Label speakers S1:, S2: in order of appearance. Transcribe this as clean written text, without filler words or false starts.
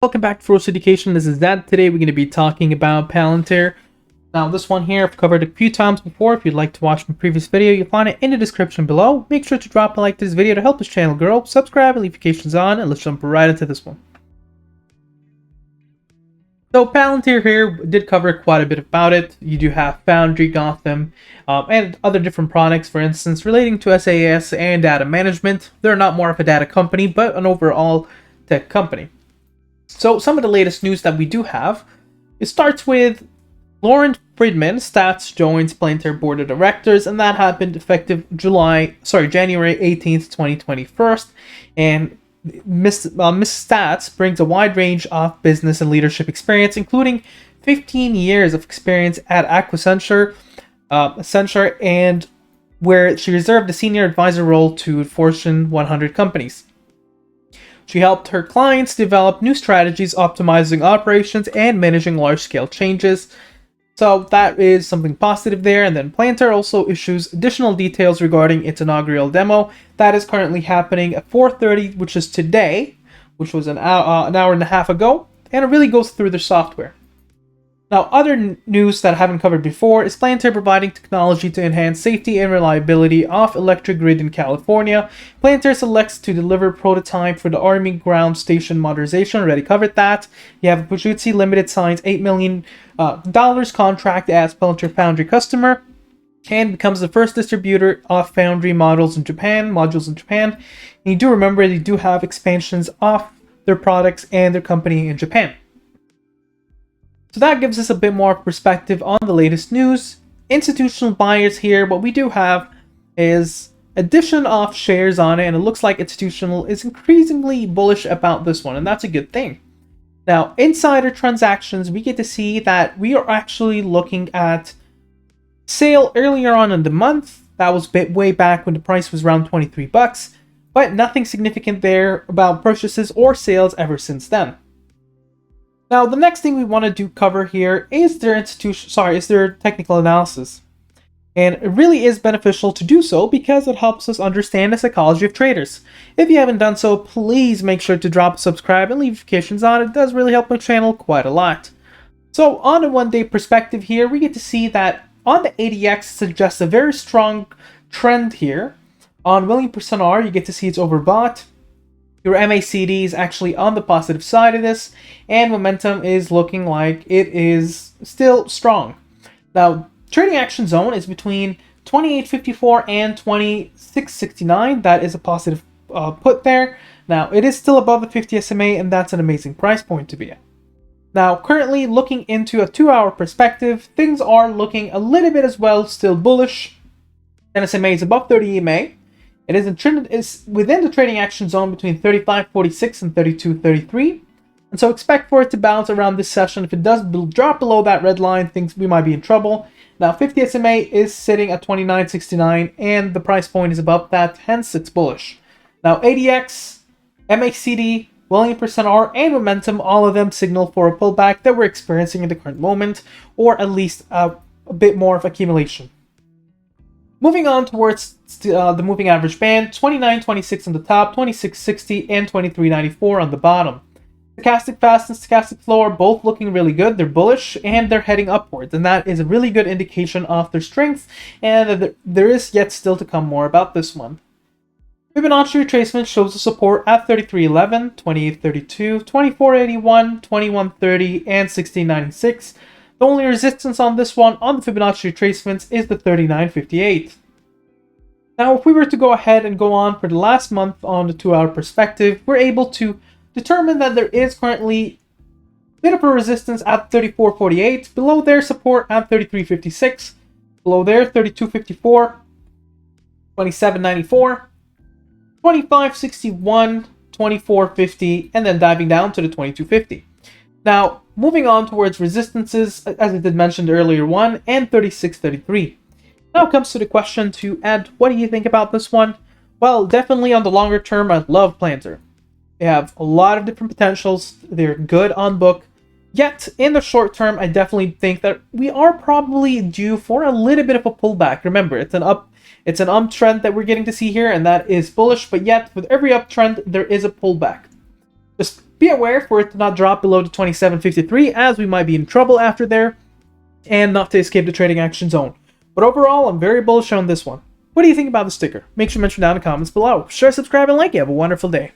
S1: Welcome back to Ferocious Education. This is Dad. Today we're going to be talking about Palantir. Now this one here I've covered a few times before. If you'd like to watch my previous video, you'll find it in the description below. Make sure to drop a like to this video to help this channel grow. Subscribe and leave notifications on, and let's jump right into this one. So Palantir here did cover quite a bit about it. You do have Foundry, Gotham, and other different products, for instance, relating to SAS and data management. They're not more of a data company, but an overall tech company. So some of the latest news that we do have, it starts with Lauren Friedman, Stats, joins Palantir Board of Directors, and that happened effective January 18th, 2021. And Ms. Stats brings a wide range of business and leadership experience, including 15 years of experience at Accenture, and where she reserved the senior advisor role to Fortune 100 companies. She helped her clients develop new strategies, optimizing operations and managing large-scale changes. So that is something positive there. And then Palantir also issues additional details regarding its inaugural demo that is currently happening at 4:30, which is today, which was an hour and a half ago. And it really goes through their software. Now, other news that I haven't covered before is Palantir providing technology to enhance safety and reliability of electric grid in California. Palantir selects to deliver prototype for the Army Ground Station modernization. Already covered that. You have Fujitsu Limited signs $8 million contract as Palantir Foundry customer and becomes the first distributor of Foundry modules in Japan. And you do remember they do have expansions of their products and their company in Japan. So that gives us a bit more perspective on the latest news. Institutional buyers here, what we do have is addition of shares on it, and it looks like institutional is increasingly bullish about this one, and that's a good thing. Now, insider transactions, we get to see that we are actually looking at sale earlier on in the month. That was way back when the price was around 23 bucks, but nothing significant there about purchases or sales ever since then. Now, the next thing we want to cover here is their technical analysis. And it really is beneficial to do so because it helps us understand the psychology of traders. If you haven't done so, please make sure to drop a subscribe and leave notifications on. It does really help my channel quite a lot. So on a one-day perspective here, we get to see that on the ADX suggests a very strong trend here. On willing percent R, you get to see it's overbought. Your MACD is actually on the positive side of this, and momentum is looking like it is still strong. Now, trading action zone is between 28.54 and 26.69. That is a positive put there. Now, it is still above the 50 SMA, and that's an amazing price point to be at. Now, currently looking into a 2-hour perspective, things are looking a little bit as well, still bullish. And SMA is above 30 EMA. It is within the trading action zone between 35.46 and 32.33. And so expect for it to bounce around this session. If it does drop below that red line, we might be in trouble. Now, 50 SMA is sitting at 29.69, and the price point is above that, hence it's bullish. Now, ADX, MACD, willing percent R, and momentum, all of them signal for a pullback that we're experiencing in the current moment, or at least a bit more of accumulation. Moving on towards the moving average band, 29.26 on the top, 26.60 and 23.94 on the bottom. Stochastic fast and stochastic flow are both looking really good. They're bullish and they're heading upwards, and that is a really good indication of their strength, and there is yet still to come more about this one. Fibonacci retracement shows the support at 33.11, 28.32, 24.81, 21.30 and 16.96. The only resistance on this one, on the Fibonacci retracements, is the 39.58. Now, if we were to go ahead and go on for the last month on the 2-hour perspective, we're able to determine that there is currently a bit of a resistance at 34.48, below their support at 33.56, below there 32.54, 27.94, 25.61, 24.50, and then diving down to the 22.50. Now, moving on towards resistances, as I did mention earlier, 1 and 36.33. Now it comes to the question to Ed, what do you think about this one? Well, definitely on the longer term, I love Palantir. They have a lot of different potentials. They're good on book. Yet, in the short term, I definitely think that we are probably due for a little bit of a pullback. Remember, it's an uptrend that we're getting to see here, and that is bullish. But yet, with every uptrend, there is a pullback. Just Be aware for it to not drop below the 27.53, as we might be in trouble after there, and not to escape the trading action zone. But overall, I'm very bullish on this one. What do you think about the sticker? Make sure to mention down in the comments below. Share, subscribe, and like. You have a wonderful day.